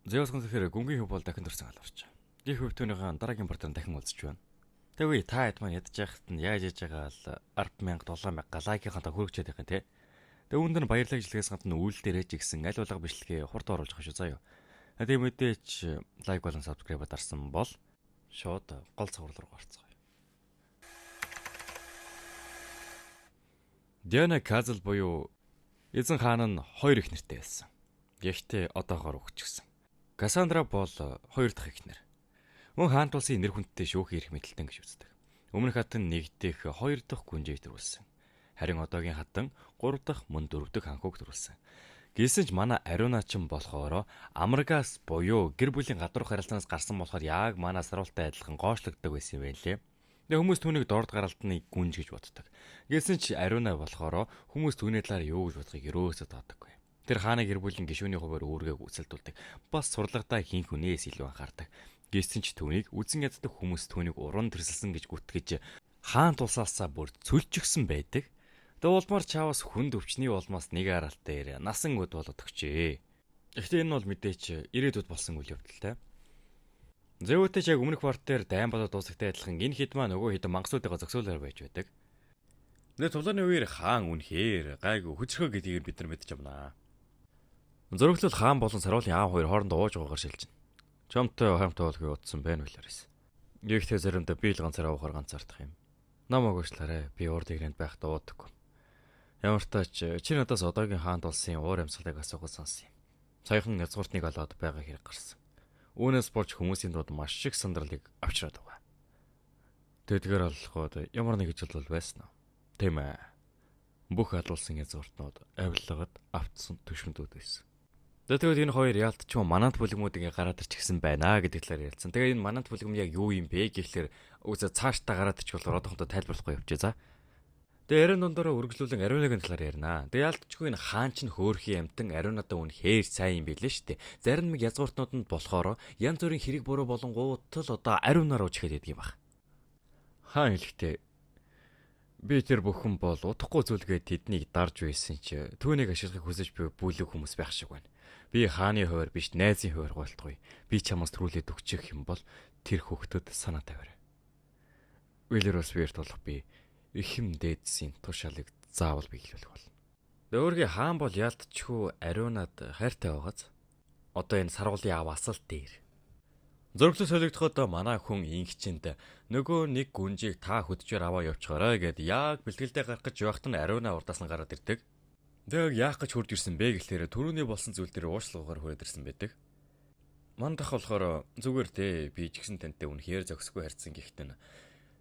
Zeus гэнхээр гүнгийн хөв бол дахин төрсэн алгарч. Гэх хөвтөнийхөө дараагийн партнер дахин уулзч байна. Тэгвэл та хэд маань ядж яхад нь яаж яж байгаа л 10,000 7,000 галайкийнхаа хүрчээд байгаа юм те. Тэг үүнд нь баярлаг жилгээс гадна үйл дээрэж гисэн аль болго бичлэгээ хурд оруулж байгаа шүү заа юу. Тийм мэдээч лайк болон subscribe дарсан бол шууд гол цаврал руу гарцгаая. Диана Казл буюу эзэн хаан нь хоёр их нэртэй байсан. Гэхдээ одоогоор өгчихсөн. Кассандра бол хоёр дахь эхнэр. Мөн хаан тулсын нэр хүндтэй шүүх ирэх мэдлэлтэн гэж үздэг. Өмнөх хатан нэгдэх хоёр дахь гүнжээг төрүүлсэн. Харин одоогийн хатан гурав дахь мөн дөрөв дэх ханхуг төрүүлсэн. Гэсэн ч манай Ариуна ч болохоор амрагаас буюу гэр бүлийн гадуур харилцаанаас гарсан болохоор яг манай саруултай адилхан гоошлогддог байсан юм байлээ. Тэгээ хүмүүс түүнийг дорд гаралтны гүнж гэж боддог. Гэсэн ч Ариуна болохоор хүмүүс түүний талаар юу гэж бодохыг ерөөсөө таадаггүй. Тэр хааны гэр бүлийн гишүүний хуваар үүргээ гүйцэлдүүлдэг. Бас сурлагатаа хин хүнээс илүү анхаардаг. Гэсэн ч түүнийг үзэн яддаг хүмүүс түүнийг уран тэрсэлсэн гэж гүтгэж хаан тулсаасаа бүр цөлчихсөн байдаг. Тэгээ улмаар чаавас хүнд өвчний улмаас нэг аралт дээр насан өд болоод өгчээ. Гэхдээ энэ бол мэдээч ирээдүйд болсон үйл явдалтай. Зэвүүтэй яг өмнөх партер дайн болоод дуусахтай адилхан энэ хэд маа нөгөө хэд мангасуудаа зөксөөлөөр байж байдаг. Тэгээ тулааны үеэр хаан үнэхээр гайгүй хүчрхөө гэдгийг бид нар мэдэж байна. Зөрөглөл хаан болон саруулын аав хоёр хоорондоо ууж уугаар шилжинэ. Чамтай хамтаа болохыг утсан байна үлээрээс. Гэхдээ заримдаа би л ганцаараа уухаар ганцаардах юм. Намайг уучлаарай. Би урд ирэнд байхдаа уудаггүй. Ямар ч тач чи надаас одоогийн хаан тулсын уур амьсгалыг асуухад сонсон юм. Саяхан язгууртныг олоод байгаа хэрэг гарсан. Үүнээс болж хүмүүсийн дунд маш их сандралыг авчираад байгаа. Тэдгээр олоход ямар нэг ижил бол байсан уу? Тийм ээ. Бүх алуулсан язгууртнууд авилгад автсан төшөндүүд байсан. Тэгээд энэ хоёр яалтчгүй манад бүлгэмүүдийг гараад ирчихсэн байна гэдэг талаар ярилцсан. Тэгээд энэ манад бүлгэм яг юу юм бэ гэхлээр үсэ цаашдаа гараад ирчих болохоор одоохондоо тайлбарлахгүй явчихъя за. Тэгээд ярин дондороо үргэлжлүүлэн Ариунагийн талаар ярина. Тэгээд яалтчгүй энэ хаан ч хөөрхийн амтан Ариунадаа үнэхээр сайн юм билээ шүү дээ. Зарим нэг язгууртнууд нь болохоор янз бүрийн хэрэг буруу болонгууд л одоо Ариунаар уучихад байдаг юм баг. Хаан хэлэхдээ би тэр бүхэн бол удахгүй зүйлгээд тэднийг дарж байсан чи түүнийг ашиглахыг хүсэж буй бүлэг хүмүүс байх шиг байна. Би хааны хуваар биш найзын хуваар голтгоё. Би чамаас төрүүлээд өгчих юм бол тэр хөхтөд санаа тавиарай. Вилерос вэрт болох би ихэм дээдсийн тушаалыг заавал биелүүлэх болно. Өөргөө хаан бол яалтчгүй Ариунад хайртай байгааз. Одоо энэ саргуулын аав асал дээр. Зөрөглөө солигдоход манай хүн ингчэнд нөгөө нэг гүнжийг та хөдчээр аваа явуулчихаарай гэд яг бэлтгэлдээ гарах гэж явахт нь Ариуна урдаас нь гараад ирдэг. Тэг яах гэж хурд ирсэн бэ гэхлээр түрүүний болсон зүйл дээр уушлуугаар хүрээд ирсэн байдаг. Мандах болохоор зүгээр дээ би ч гэсэн тантай үнэхээр зөксгүй харьцсан гэхдээ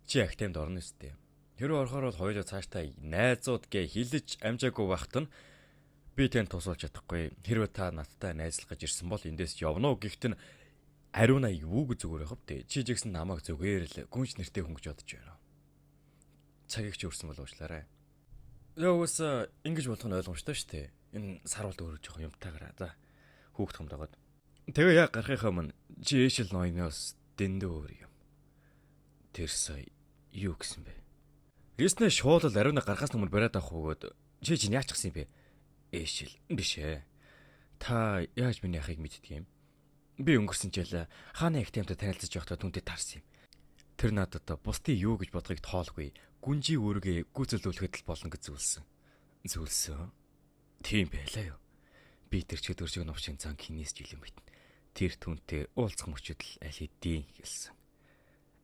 чи актемд орно өстэй. Хэрвээ орохоор бол хоёулаа цааштай найзууд гээ хилэж амжаагүй байхад нь би танд тусалж чадахгүй. Хэрвээ та надтай найзлах гэж ирсэн бол эндээс явна уу гэхт нь Ариуна юу гэж зүгээр явах вэ? Чи ч гэсэн намайг зүгээр л гүнж нэртэй хүн гэж бодож байна. Цагийг ч өрсөн бол уучлаарай. Яавс ингэж болох нь ойлгомжтой шүү дээ. Энэ сарвалд өөрөө жоох юмтайгараа. За хүүхд хамтаагаад. Тэгээ яг гарахынхаа өмнө чи ээшл ноёноос дэндүү өөр юм. Тэр сая юу гэсэн бэ? Риснэ шуулал Ариуна гарахаас өмнө бариад авах өгөөд чи чинь яачихсан юм бэ? Ээшл биш ээ. Та яаж миний ахыг мэддэг юм? Би өнгөрсөн жил хааны актемтэй танилцж явахдаа түнтэй таарсан юм. Тэр надад бусдын юу гэж бодохыг тоолгүй. Гүнжийн үүргээ гүйцэлдүүлэхэд л болно гэж зүйлсэн. Зүйлсэн. Тийм байлаа юу. Би тэр чиг дөржиг новчин цан хинээс жилэн битэн. Тэр түнтэй уулзах мөчөд л аль хэдийн хэлсэн.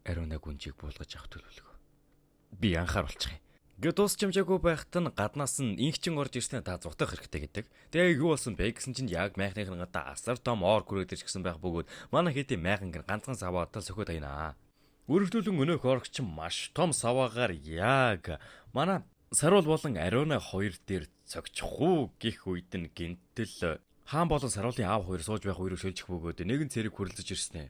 Ариуна гүнжийг буулгаж авах төлөвлөгөө. Би анхааруулчих юм. Гэ дуусч юмжаагүй байхад нь гаднаас нь инхчин орж ирснээр та зуртах хэрэгтэй гэдэг. Тэгээ юу болсон бэ гэсэн чинь яг майхныхын гадаа асар том ор гүрээд ирчихсэн байх бөгөөд манай хэдийн майхан гэр ганцхан саваатал сөхөд айнаа. Үргэлжлүүлэн өнөөх орогч маш том саваагаар яг манай саруул болон Ариуна хоёр дээр цогчих уу гэх үед нь гинтэл хаан болон саруулын аав хоёр сууж байх хоёрыг шилжих бөгөөд нэгэн цэрэг хүрлэж ирсэн ээ.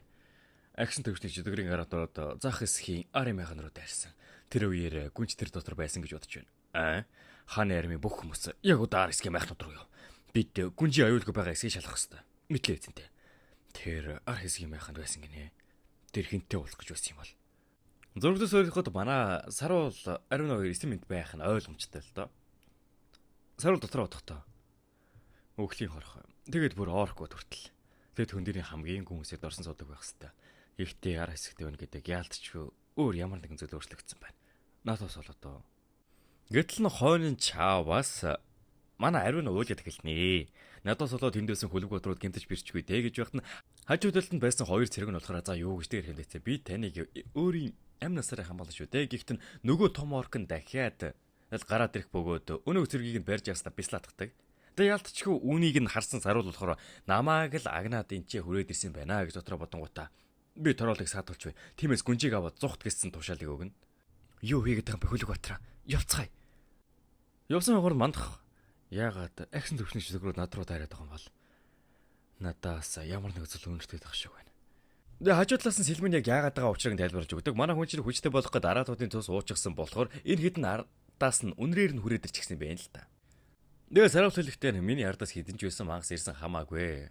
Агшин төвчний жидгэрийн аратууд зах эсхийн арын майхан руу дайрсан. Тэр үеэр гүнж тэр дотор байсан гэж бодож байна. Хааны армийн бүх хүмүүс яг удаар эсхийн майхнууд руу яв. Бид гүнжийн аюулгүй байгаа эсгийг шалгах хэрэгтэй. Мэдлээ эзэнтэй. Тэр ар эсхийн майханд байсан гинэ. Тэр хинтээ уулах гэж байсан юм бол. Зурглаас өөрийнхөө манай саруул Ариуна хоёр эсэм мэд байх нь ойлгомжтой л доо. Саруул дотор одохдоо. Өөхлийн хорх. Тэгээд бүр орхгүй төртөл. Тэгэд хөндөрийн хамгийн гүн үсэд орсон суудаг байх хэвээр. Гэхдээ ар хэсэгтэй байна гэдэг яалтчгүй өөр ямар нэгэн зүйл өөрчлөгдсөн байна. Натос болоо. Гэтэл н хойны чааваас манай ариун уулаад эхэлнэ. Надаас болоод тэндээсэн хөлөг бодрууд гэмтэж бирчгүй дээ гэж байхад нь хажуудалд нь байсан хоёр цэрэг нь болохоор за юу гэж тэр хэлээцээ. Би таныг өөрийн амь насаараа хамгаална шүү дээ. Гэхдээ нөгөө том орк нь дахиад гараад ирэх бөгөөд өнөө цэргийг нь барьж яснаа бислаатгадаг. Тэгээ ялтчгүй үүнийг нь харсан саруул болохоор намааг л агнаад энчээ хүрээд ирсэн байна гэж дотроо бодонгуудаа би тороолыг саадуулж бай. Тиймээс гүнжийг аваад зүхт гэсэн тушаалыг өгнө. Юу хийгээд байгаа юм бэ хөлөг батраа? Явцгаая. Явсан хогор мандах. Яагаад агсан төвчний шүлгрүүд над руу дайраад байгаа юм бол надаас ямар нэг зүйл өнөртэй байх шиг байна. Тэгээ хажуудлаас нь сэлмэн яг яагаад байгаа учрыг тайлбарлаж өгдөг. Манай хүн чинь хүчтэй болох гээд араатуудын цус уучсан болохоор энэ хідэн ардаас нь үнрээр нь хүрээд ирчихсэн юм байна л да. Тэгээ саруул хэлэхдээ миний ардаас хідэн ч байсан мангас ирсэн хамаагүй.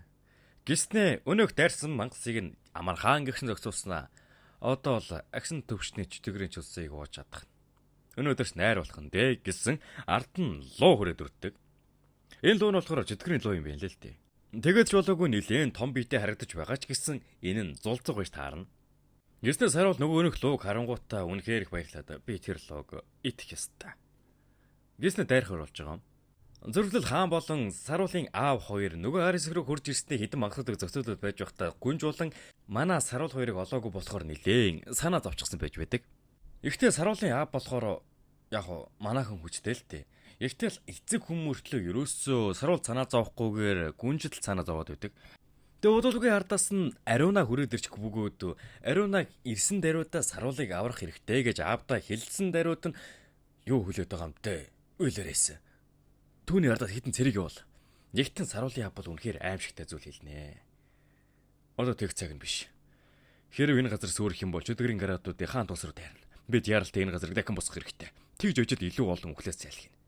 Гиснэ өнөөх дайрсан мангасыг нь амархан гихшин зогсуулснаа. Одоо л агсан төвчний чөтгөрийн цусыг ууж чадах. Өнөөдөрс найр болох нь дээ гэсэн ард нь луу хүрээд өрддөг. Энэ луу нь болохоор чөтгөрийн луу юм байна л дээ. Тэгээд ч болоогүй нилээн том биетэй харагдаж байгаа ч гэсэн энэ нь зулцэг байж таарна. Гиснэ саруул нөгөө өнөх лууг харангуутаа үнэхээр их баярлаад би тэр лууг идэх ёстой. Гиснэ дайрхаар болж байгаа юм. Зөвлөл хаан болон саруулын аав хоёр нөгөө арис руу хурж ирснээр хідэн мангасдаг зөксөлөд байж байхдаа гүнж болон манай саруул хоёрыг олоогүй болохоор нилээн санаа зовчихсан байж байдаг. Ихтэй саруулын аав болохоор яг манайхан хүчтэй л дээ. Ихтэй л эцэг хүмүүртлөө ерөөсөө саруул санаа зовхгүйгээр гүнжил санаа зовоод байдаг. Тэгээ удалгүй ардаас нь ариунаа хүрээд ирчих бөгөөд ариунаа ирсэн даруйдаа саруулыг аврах хэрэгтэй гэж аавдаа хэлсэн даруйд нь юу хүлээд байгаа юм бэ? Үйлэрээс. Түүний ардаас хитэн цэрэг явуул. Ягтэн саруулын аав бол үнэхээр аимшигтай зүйл хэлнэ. Одоо тэг цаг нь биш. Хэрвээ энэ газар сүрэх юм бол чөтгөрийн гараадуудын хаан тус руу дайрна. Бид яралтай энэ газарыг дахин босгох хэрэгтэй. Тэгж өжил илүү олон өхлөөс зайлхина.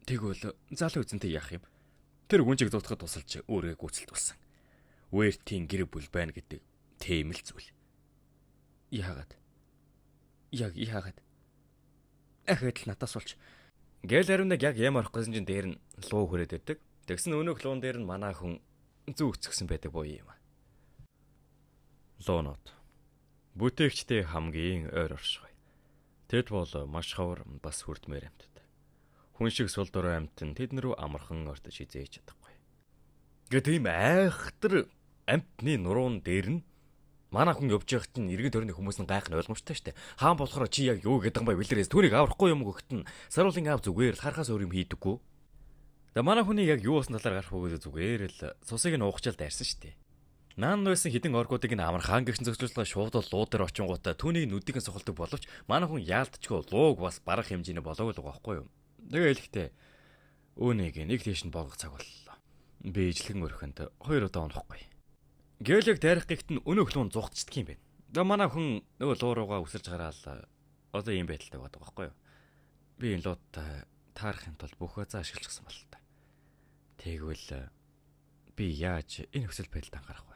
Тэгвэл залуу эзэнтэй яах юм? Тэр гүнжиг зодоход тусалж өөрөө гүйцэлд болсон. Уэртийн гэр бүл байна гэдэг тийм л зүйл. Яагаад? Яагаад? Ахад л надаас болж гэл ариунаг яг ямар орох гэсэн чинь дээр нь луу хүрээд байдаг. Тэгсэн өнөөх луун дээр нь манаа хүн зүүцгсэн байдаг боо юм. Луунууд. Бүтээгчтэй хамгийн ойр оршихой. Тэд бол маш ховор бас хүрдмээр амьтад. Хүн шиг сул дорой амьтан тэднэрүү амархан ортож хизээж чадахгүй. Гэт ийм айхтар амьтны нуруун дээр нь манай хүн явж байхад чинь иргэн тойрны хүмүүс нь гайх нь ойлгомжтой штэ. Хаан болохоор чи яг юу гэдэг юм бэ бэлэрээс түүнийг аврахгүй юм гөхт нь саруулын аав зүгээр л харахаас өөр юм хийдэггүй. Тэгээ манай хүний яг юу болсон талаар гарах бүгд зүгээр л цусыг нь уухчаал дайрсан штэ. Наан байсан хідэн оргуудыг нь амархан гихшин зохицуулга шууд луу дээр очингуудаа түүний нүдийг нь сохолдог боловч манай хүн яалтчгүй лууг бас барах хэмжээний болоогүй л байгаа байхгүй юу. Тэгээ хэлэхдээ өөнийг нэг тийш нь боогох цаг боллоо. Би ижлэгэн өрхөнд 2 удаа унахгүй. Гэлэг дайрах гихт нь өнөөх луун зугтчдаг юм байна. Тэгээ манай хүн нөгөө луу руугаа үсэрж гараал одоо ийм байдалтай байдаг байхгүй юу. Би энэ луудаа таарахын тулд бүх хязаа ашигласан бол та. Тэгвэл би яаж энэ өсөл байдалд анхаарах вэ?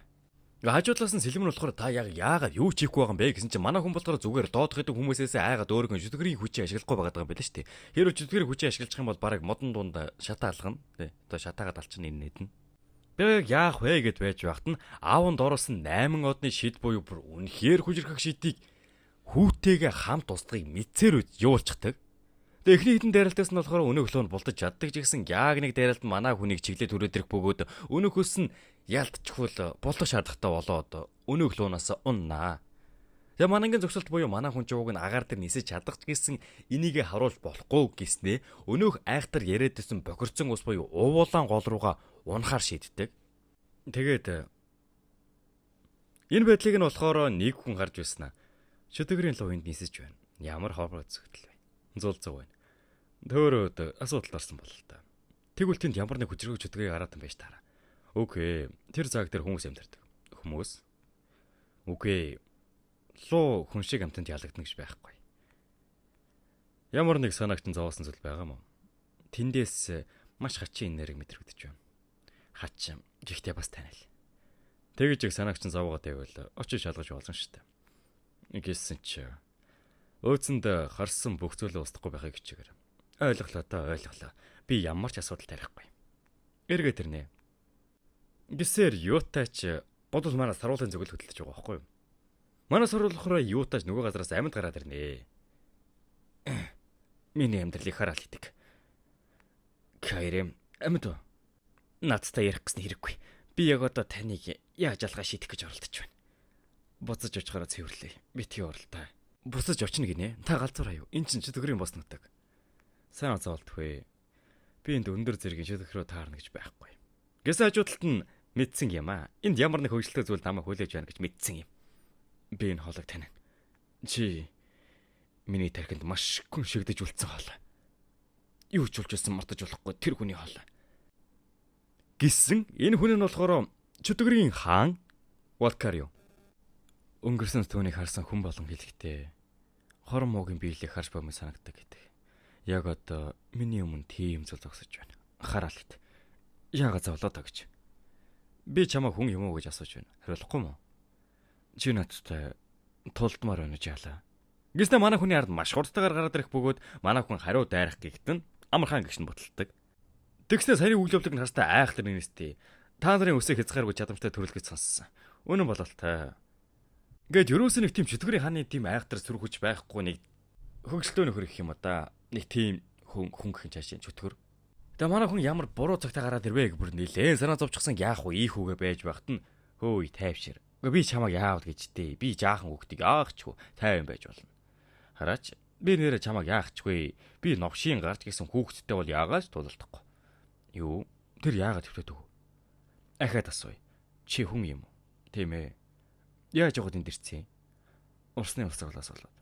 Хажуудлаас нь сэлмэн болохоор та яагаад юу ч хийхгүй байгаа юм бэ гэсэн чинь манай хүн болохоор зүгээр доодох гэдэг хүмүүсээс айгаад өөргөн чөтгөрийн хүчийг ашиглахгүй байгаа юм байна шүү дээ. Хэрвээ чөтгөрийн хүчийг ашиглах юм бол бараг модон дунд шатаа алгана. Тэ. Одоо шатаагаад алчин энэ нэдэн. Би яах вэ гэд байж байхад нь аавд оруулсан 8 одны шид буюу бүр үнэхээр хүчрхэг шидийг хүүтэйгээ хамт устгахыг мэдсээр явуулчихдаг. Тэгээ эхний хитэн дайралтаас нь болохоор өнөөх лөө нь бултаж чаддаг ч гэсэн яг нэг дайралт манай хүнийг чиглээд түрээд ирэх бөгөөд өнөөхөөс нь ялтчихвол булах шаардлагатай болоод өнөөх луунаас уннаа. Тэгээ манангийн зөвсөлт буюу манай хүн жууг нь агаар дээр нисэж чадах ч гэсэн энийгээ харуулж болохгүй гэснээ өнөөх айхтар яриадсэн бохирцсон ус буюу уугуулан гол руугаа унахаар шийддэг. Тэгээд энэ байдлыг нь болохоор нэг хүн гарч ирсэн аа. Чөтгөрийн луунд нисэж байна. Ямар ховор зөвтөл вэ? Зулцэг байна. Төөрөөд асуудал орсон бол та. Тэгвэл тэнд ямар нэг хүчрэг чөтгөрийг араатан байж таараа. Окей. Тэр цаг дээр хүмүүс амьдардаг. Хүмүүс. Окей. Луу хүн шиг амтанд ялагдана гэж байхгүй. Ямар нэг санаагтэн зовоосон зүйл байгаа мó. Тэндээс маш хачин энерги мэдрэгдэж байна. Хачин. Гэхдээ бас танил. Тэгэж их санаагтэн зовоогоод байвал очиж шалгаж болно шүү дээ. Гэсэн чи өөцөнд харсан бүх зүйлээ устгахгүй байхыг хичээгээр. Ойлголоо та ойлголоо. Би ямар ч асуудал тарихгүй. Эргээ тэрнэ. Гисээр юутаач Бодвол манай саруулын зөвлөлт хөдөлж байгаа байхгүй юу? Манай сарвал болохоор юутааж нөгөө газараас амьд гараад ирнэ. Миний амьдралыг хараад идэг. Кайрэм амьд уу? Надтай ярих гэсэн хэрэггүй. Би яг одоо таныг яаж алгаа шийдэх гэж оролдож байна. Буцаж очихороо цэвэрлэе. Битгий оролдоо. Буцаж очно гинэ. Та галзуураа юу? Энд чинь чөтгөрийн бос нутаг. Сайн онцолдохгүй. Би энд өндөр зэргийн чөтгөр рүү таарна гэж байхгүй. Гэс хажуудалд нь мэдсэн юм аа. Энд ямар нэг хөвгөлтэй зүйл намайг хүлээж байна гэж мэдсэн юм. Би энэ хоолойг таниа. Чи миний тархинд маш гүн шигдэж үлдсэн хоолой. Юу ч улжсэн мартаж болохгүй тэр хүний хоолой. Гисэн энэ хүн нь болохоор чөтгөрийн хаан Валкарио. Өнгөрсөн түүнийг харсан хүн болон хэлэхдээ хорон муугийн биелийг харж бомын санагдаг гэдэг. Яг одоо миний өмнө тийм зүйл зогсож байна. Хараал ит. Яагаад зовлоо та гэж. Би чамаа хүн юм уу гэж асууж байна. Хариулахгүй мó? Чи надтай тулдмаар байна жаалаа. Гэснээр манай хүний ард маш хурдтайгаар гараад ирэх бөгөөд манай хүн хариу дайрах гихтэн амархан гიშн боталдаг. Тэгснээр саяны үйл явдлыг нь харстай айхлаар нэрстэй. Та нарын өсөй хязгааргүй чадамжтай төрөлгөж сонссон. Үнэн бололтой. Гэт ерөөсөө нэг тийм чөтгөрийн хааны тийм айхтар сүрхэж байхгүй нэг хөгжилтөө нөхөр гэх юм да. Нэг тийм хүн гэх чаашийн чөтгөр. Тэгээ манай хүн ямар буруу цагтаа гараад ирвэ гэж бүр нэлээд санаа зовчихсан яах вэ ийхүүгээ байж байхад нь хөөе тайвшир. Би чамайг яавал гэжтэй. Би жаахан хүүхдийг аахчгүй тайван байж болно. Хараач би нэрэ чамайг яахчгүй. Би новшийн гарч гисэн хүүхдтэй бол яагаад тулалдахгүй. Юу? Тэр яагаад төвлөдөг вэ? Ахаад асууя. Чи хүн юм уу? Тийм ээ. Яаж яваад энд ирсэн? Урсны усаглаас болоод.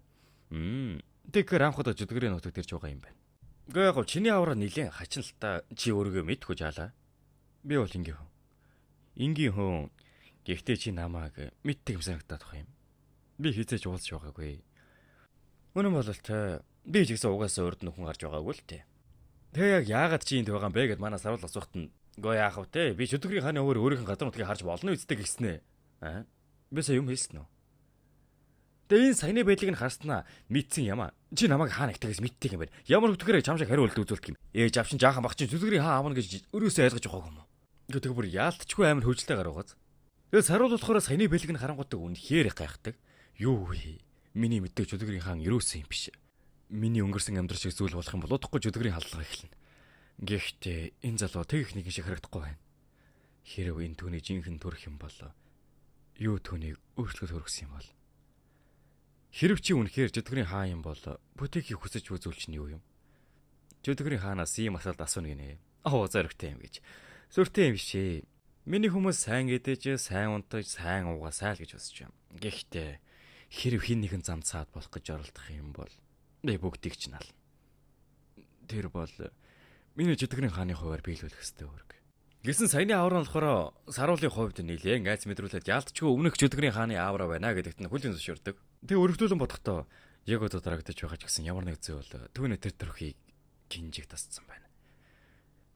Тэгэхээр анхудаа жөдгөрийн нутагт ирж байгаа юм байна. Гэхдээ яг чиний авраа нилээн хачин л та чи өөрийгөө мэдгүй жаалаа. Би бол ингийн хүн. Ингийн хүн. Гэхдээ чи намайг мэддэг юм санагдаад байгаа юм. Би хизээж уулзж байгаагүй. Үнэн бол та би ч гэсэн угаасаа урд нөхөн гарч байгаагүй л тээ. Тэгээ яг яагаад чи энд байгаа юм бэ гэд манай саруул асуухт нь гоо яах вэ те? Би чөтгөрийн хааны өөр өөрийнх нь газар нутгийг харж болно үсттэй гэснэ. Би сая юм хэлсэн үү? Тэгээ энэ саяны байдлыг нь харснаа мэдсэн юм аа. Чи намайг хаана ихтэйгээс мэддэг юм байна. Ямар хөтгөрөө чам шиг хариулт үзүүлдэг юм. Ээж авчин жаахан багчин чөтгөрийн хаан аавна гэж өрөөсөө ойлгож байгаагүй юм уу? Тэгээ бүр яалтчгүй амар хөвжөлтэй гаруугааз. Тэгээ саруул болохоор саяны бэлэг нь харангуйтай үнэхээр гайхдаг. Юу вэ? Миний мэддэг чөтгөрийн хаан ерөөсөн юм биш. Миний өнгөрсөн амьдрал шиг зүйл болох юм бол удахгүй чөтгөрийн халдлага эхэлнэ. Гэхдээ энэ залуу тэг их нэгэн шиг харагдахгүй байна. Хэрэг энэ түүний жинхэнэ төрөх юм бол юу түүнийг өөрчлөлт хөргсөн юм бол? Хэрэг чи үнэхээр чөтгөрийн хаан юм бол бүтэгийг хүсэж үзүүлч нь юу юм? Чөтгөрийн хаанаас ийм асуулт асууна гинэ. Зоригтой юм гэж. Сүртэй юм биш ээ. Миний хүмүүс сайн гэдэж, сайн унтаж, сайн уугасаа л гэж үзэж юм. Гэхдээ хэрэг хин нэгэн зам цаад болох гэж оролдох юм бол би бүгдийг ч наална. Тэр бол миний чөтгөрийн хааны хуваар биелүүлэх ёстой үүрэг. Гэсэн саяны аавар нь болохоор саруулын хувьд нэлээн айц мэдрүүлээд яалтчгүй өмнөх чөтгөрийн хааны аавра байна гэдэгт нь хүлээн зөвшөөрдөг. Тэгээ өргөдүүлэн бодохдоо яг одоо дарагдаж байгаа ч гэсэн ямар нэг зүйл түүний тэр төрхийг гинжиг тасцсан байна.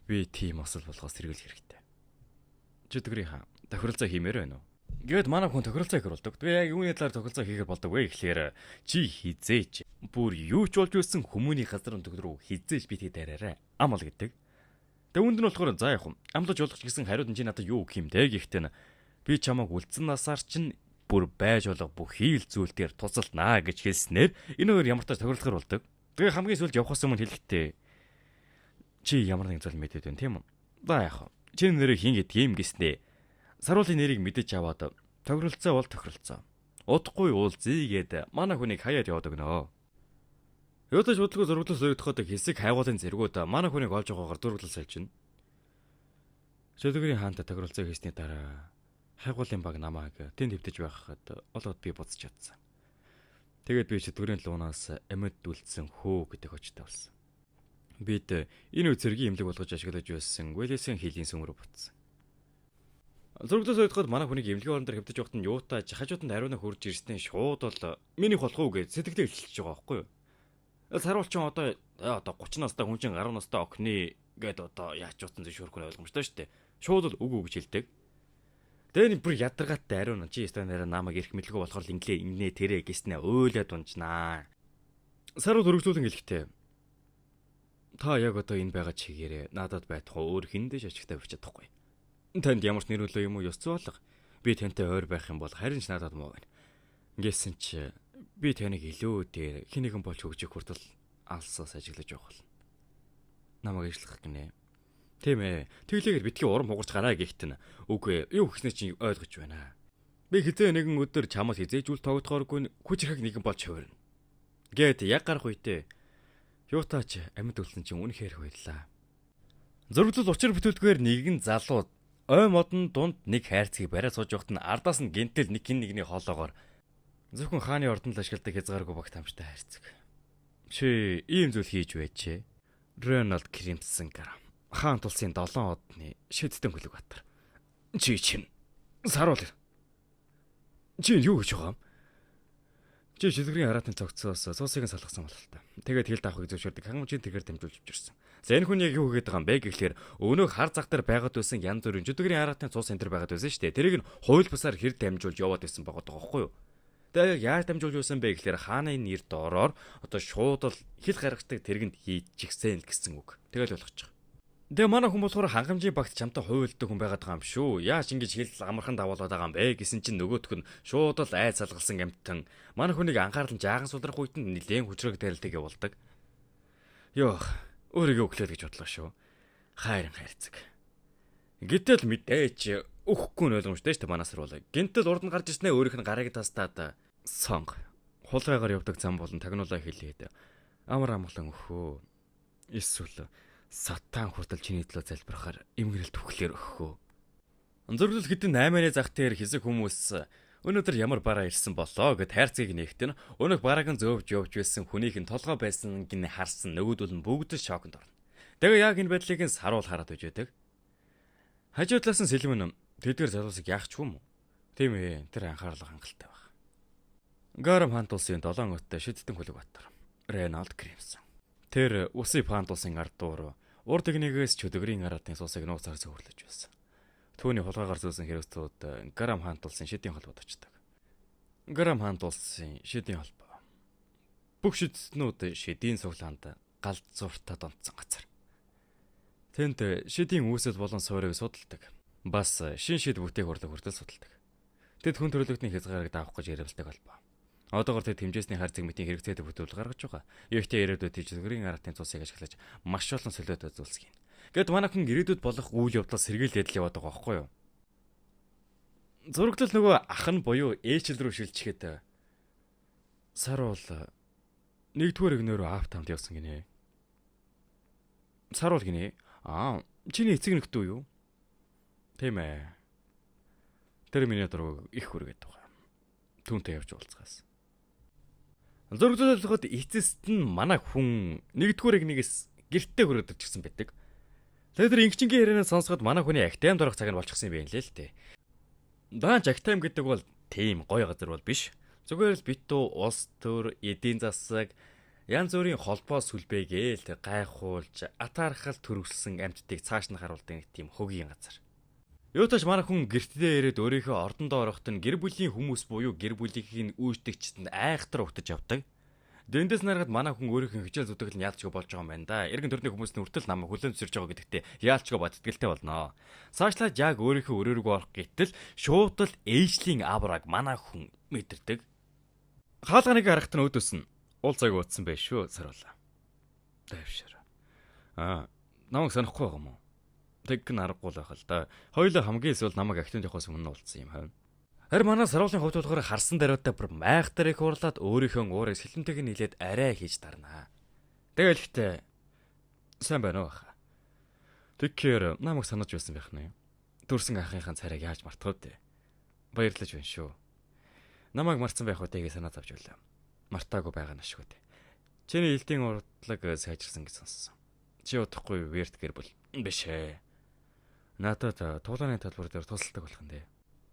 Би тийм осол болгоос сэргийлэх хэрэгтэй. Чөтгөрийн хаан тохиролцоо хиймээр байна уу? Гэвь манай хүн тохиролцоо хийрүүлдэг. Тэгээ яг юуны талаар тохиролцоо хийхээр болдог вэ гэхлээр чи хизээж бүр юу ч болж байсан хүмүүний газар нутаг руу хизээж битгий дайраарай. Амал гэдэг. Тэгээ үнд нь болохоор за яг амлаж болгоч гэсэн хариуд нь чи надад юу гэх юм те гэхдээ би чамайг үлдсэн насаар чинь бүр байж болох бүх хийл зүйл дээр тусалнаа гэж хэлснээр энэ хоёр ямар ч тохиолдохор болдог. Тэгээ хамгийн сүүлд явахаас өмнө хэлэхдээ чи ямар нэг зүйл мэдээд байна тийм үү? За яг чи нэрийг хин гэдэг юм гэснээ саруулын нэрийг мэдэж аваад тохиролцоо бол тохиролцоо. Удахгүй уулзъя гээд манай хүнийг хаяад яваад өгнө. Өөдөж бодлого зурглал өргөдөхөд хэсэг хайгуулын зэргүүд манай хүнийг олж байгаагаар зурглал сольжно. Чөтгөрийн хаантай тохиролцоо хийсний дараа хайгуулын баг намайг тэнд хэвтэж байхад олоод би буцаж чадсан. Тэгээд би чөтгөрийн луунаас амьд үлдсэн хөө гэдэг очтой болсон. Бид энэ үзэргийн имлэг болгож ашиглаж байсан Уэлэсийн хийлийн сүм рүү буцсан. Зурглал өргөдөхөд манай хүнийг имлэгийн орон дээр хэвтэж байхад нь юутаж хажууданд ариуна хурж ирснээр шууд бол минийх болох уу гэж сэтгэлдээ хэлчихэж байгаа байхгүй юу? Саруулчин одоо 30 настай хүн чинь гаруй настай охины гээд одоо яач утсан зөвшөөрөхгүй ойлгомжтой шүү дээ. Шууд л үгүй гэж хэлдэг. Тэгээ бүр ядаргаатай ариун чи стандараа намайг ирэх мэдлгүй болохоор инглээ тэрэ гэснээ өөлөө дунжнаа. Сарууд өргөжлүүлэн хэлэхдээ та яг одоо энэ байгаа чигээрээ надад байтугай өөр хиндэж ашигтай авч чадахгүй. Танд ямар ч нэр өлөө юм уу ёс зүй болго. Би тантай ойр байх юм бол харин ч надад муу байна. Гэсэн чи би таныг илүү дээр хэн нэгэн болж хөгжих хүртэл алсаас ажиглаж явах болно. Намайг ижлэх гинэ. Тийм ээ. Тэглээгээр битгий урам хугарч гараа гэхтэн. Үгүй ээ. Юу гэснээ чи ойлгож байна. Би хизээ нэгэн өдөр чамд хизээж үл тогтохооргүй хүч хэрэг нэгэн болж хувирна. Гэт яг гарах үедээ юутаач амьд үлсэн чинь үнэхээр баярлаа. Зөрөглөл учир бүтээлгээр нэгэн залуу ой модон дунд нэг хайрцгийг бариад сууж явахт нь ардаас нь гинтэл нэг хин нэгний хоолоогоор зөвхөн хааны ордонд л ашигладаг хязгааргүй багт амжтай хайрцаг. Чи ийм зүйл хийж байжээ. Рональд Кримсон гар. Хаан тулсын 7 одны шидтэн хөлөг батар. Чи чинь саруул. Чи юу гэж байгаа юм? Чи шилгэрийн хараатын цогцоос суусыг нь салгасан бол та. Тэгээд хил таахыг зөвшөөрдөг хангамжийн тэргээр дамжуулж авчирсан. За энэ хүн яг юу хийгээд байгаа юм бэ гэхлээр өнөө хар зах дээр байгаад байсан янз бүрийн жүдгэрийн хараатын цус энэ төр байгаад байсан шүү дээ. Тэрийг нь хууль бусаар хэр дамжуулж яваад байсан байгаа байхгүй юу? Тэгээд яаж дамжуулж байсан бэ гэхлээр хааны нэр доороор одоо шууд л хил гаргадаг тэргэнд хийчихсэн л гэсэн үг. Тэгэл болгочих. Тэгээ манай хүн болохоор хангамжийн багт чамтай хуйлддаг хүн байгаад байгаа юм шүү. Яаж ингэж хил амархан давуулаад байгаа юм бэ гэсэн чинь нөгөөтг нь шууд л айц салгалсан амттан манай хүнийг анхаарал нь жаахан сулрах үед нь нэлээд хүчрэг тарилтыг явуулдаг. Йоо, өөрийгөө өглөөд гэж бодлоо шүү. Хайрын хайрцаг. Гэтэл мэдээч өгөхгүй нь ойлгомжтой шүү дээ манаас бол. Гинтэл урд нь гарч ирснээр өөрийнх нь гарыг тастаад сонг. Хулгайгаар явдаг зам болон тагнуулаа хэлээд амар амгалан өхөө. Эсвэл сатан хүртэл чиний төлөө залбирахаар эмгэрэл түхлээр өгөхөө. Зөргөл хэдэн 8-ны зах дээр хэсэг хүмүүс өнөөдөр ямар бараа ирсэн болоо гэд хайрцгийг нэхтэн өнөөх барааг нь зөөвж явж байсан хүнийх нь толгой байсан гин харсан нөгөөдөл нь бүгд шоконд орно. Тэгээ яг энэ байдлыг нь саруул хараад үж байдаг. Хажуу талаас нь сэлмэн тэдгээр залуусыг яах ч юм уу? Тийм ээ, тэр анхаарлаа хангалттай баг. Гарам хаан тулсын 7 өттэй шидтэн хөлөг батар. Рональд Кримсон. Тэр усын хаан тулсын ард дуур урд игнээс чөдгөрийн араатын суусыг нууцаар цөвөрлөж байсан. Түүний хулгайгаар зөөсөн хэрэгцүүд Гарам хаан тулсын шидийн холбоод очдог. Гарам хаан тулсын шидийн холбоо. Бүх шидснүүд шидийн цуглаанд галт зуртад онцсон газар. Тэнд шидийн үүсэл болон суурийг судалдаг. Бас шин шид бүтээх урлаг хүртэл судалдаг. Тэд хүн төрөлхтний хязгаарыг даах гэж ярилцдаг холбоо. Одоогор тэд хэмжээсний харьцаг мэтийн хэрэгцээтэй бүтээлд гаргаж байгаа. Ихтэй ирээдүйд чөтгөрийн араатын цусыг ашиглаж маш олон солиод үзүүлсгийн. Гэт манай хүн ирээдүйд болох үйл явдлаас сэргийлээд л яваад байгаа байхгүй юу? Зурагтал нөгөө ах нь буюу ээчл рүү шилжчихэд саруул нэгдүгээр игнөрөө аавт хамт явсан гинэ. Саруул гинэ. Чиний эцэг нөхдөв юу? Тийм ээ. Тэр миний дурыг их хүргээд байгаа. Түүнтэй явж уулзгаас. Зурглалгад эцэст нь манай хүн нэгдүгээр игнээс гэртээ хүрээд ирчихсэн байдаг. Тэгээд тэр инхчингийн ярианаа сонсоход манай хүний актайм дорох цаг нь болчихсон юм байна лээ л дээ. Даанч актайм гэдэг бол тийм гоё газар бол биш. Зүгээр л битүү улс төр, эдийн засаг, янз бүрийн холбоо сүлбэгээл гайхуулж, атаархал төрүүлсэн амьтдыг цааш нь харуулдаг нэг тийм хөгийн газар. Юутаж манай хүн гэртдээ ирээд өөрийнхөө ордондоо ороход нь гэр бүлийн хүмүүс буюу гэр бүлийнхийг үүсдэгчд нь айхтар угтаж явдаг. Дэндээс нарахад манай хүн өөрийнхөө хичээл зүтгэл нь яалчгүй болж байгаа юм байна да. Эргэн төрний хүмүүс нь үртэл намайг хүлээн зөвшөөрж байгаа гэдэгтээ яалчгүй баттгэлтэй болно. Цаашлаад яг өөрийнхөө өрөөргөө орох гэтэл шууд л ээжлийн авраг манай хүн мэдэрдэг. Хаалганыг харахад нь өдөөс нь уул цаг утсан байх шүү саруулаа. Дэвшэр. Намайг сонихгүй байгаа юм уу? Тэг гэн аргагүй л байх л да. Хоёулаа хамгийн эсвэл намайг актинд явахаас өмнө уулзсан юм хаа. Харин манай саруулын хувьд болохоор харсан даруйтай бүр майхтар их уурлаад өөрийнхөө уурыг сэлэмтэйг нийлээд арай хийж дарнаа. Тэгэл ихтэй сайн байна уу хаа. Тэгэхээр намайг санаж байсан байх нь. Дүрсэн ахынхаа царайг яаж мартах вэ? Баярлаж байна шүү. Намайг мартсан байх үтэйгээ санаа зовж байлаа. Мартаагүй байгаа нь ашгүй. Чиний элдийн урдлаг сайжирсан гэж сонссон. Чи удахгүй верт гэр бол биш ээ. Надад туулааны талбар дээр тусалдаг болох нь дээ.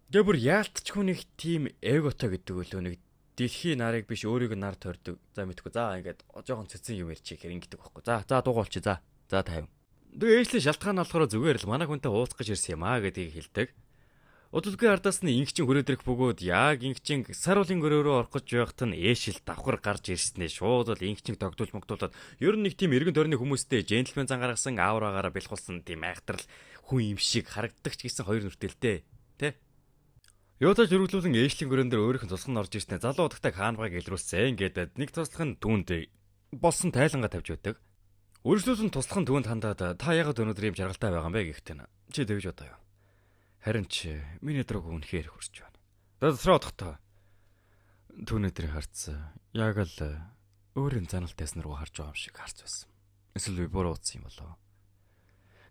Гэ бүр яалтчгүй нэг тийм эготой гэдэг өлөө нэг дэлхийн нарыг биш өөрийг нар тордог. За мэдгүй. За ингээд жоохон цэцэн юм ярьчих хэрэг ингэдэг байхгүй. За дуугуулчих. За 50. Тэгээ ээжлийн шалтгаан нь болохоор зүгээр л манай хүнтэй уулзах гэж ирсэн юм аа гэдгийг хэлдэг. Удалгүй ардаас нь инхчин хүрээдрэх бөгөөд яг инхчин саруулын гөрөөрөө орох гэж байхад нь ээшил давхар гарч ирснээр шууд л инхчин тогтуулж могтуулаад ер нь нэг тийм эргэн тойрны хүмүүстэй джентльмен зан гаргасан аураагаараа бэлхулсан тийм айхтрал хүн юм шиг харагддаг ч гэсэн хоёр нүртэлтэй тий. Юутаж өргөлүүлэн ээшлийн гөрөн дээр өөрийнх нь тусган орж ирснээр залуу удагтай хаанбайг илрүүлсэн. Ингээд нэг туслах нь түүнд болсон тайлангаа тавьж байдаг. Өргөлүүлэн туслах нь түүнд хандаад та яагаад өнөөдөр юм жаргалтай байгаа юм бэ гэхтэн. Чи тэгж бодоо юу? Харин чи миний дөрөг үнэхээр хурж байна. Дотроо одохтой. Түүний дээр харцсан. Яг л өөрийн заналтайсан руу харж байгаа юм шиг харц байсан. Эсвэл би буруу утсан юм болоо.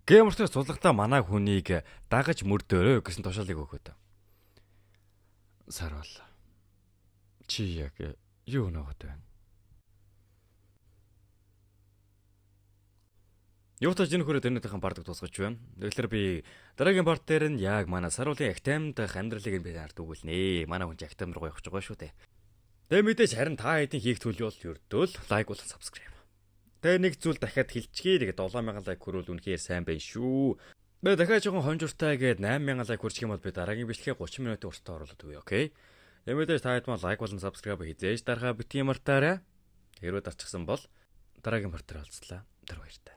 Геймертээс цуглахтаа манай хүнийг дагаж мөрдөөрөө гэсэн тушаалыг өгөөд. Сарвал. Чи яг юу нөхөд байна? Юутаж энэ хүрээ тэрнийхэн бардаг тусгаж байна. Тэгэхээр би дараагийн парт дээр нь яг манай саруулын актемд амьдралыг би нарт өгүүлнэ. Манай хүн актем руу явах гэж байгаа шүү дээ. Тэгээ мэдээж харин та хэдийн хийх төлөв бол ердөөл лайк болон subscribe. Тэгээ нэг зүйл дахиад хэлчихье. Тэгээ 7000 лайк хүрвэл үнэхээр сайн байна шүү. Тэгээ дахиад жоохон хонжуртай гээд 8000 лайк хүрчих юм бол би дараагийн бичлэгээ 30 минутын уртаа оруулаад өгье, окей? Тэгээ мэдээж та хэд маа лайк болон subscribe хийжээж дарахаа битгий мартаарай. Хэрвээ дарчихсан бол дараагийн партаар олцлаа. Тэр баяртай.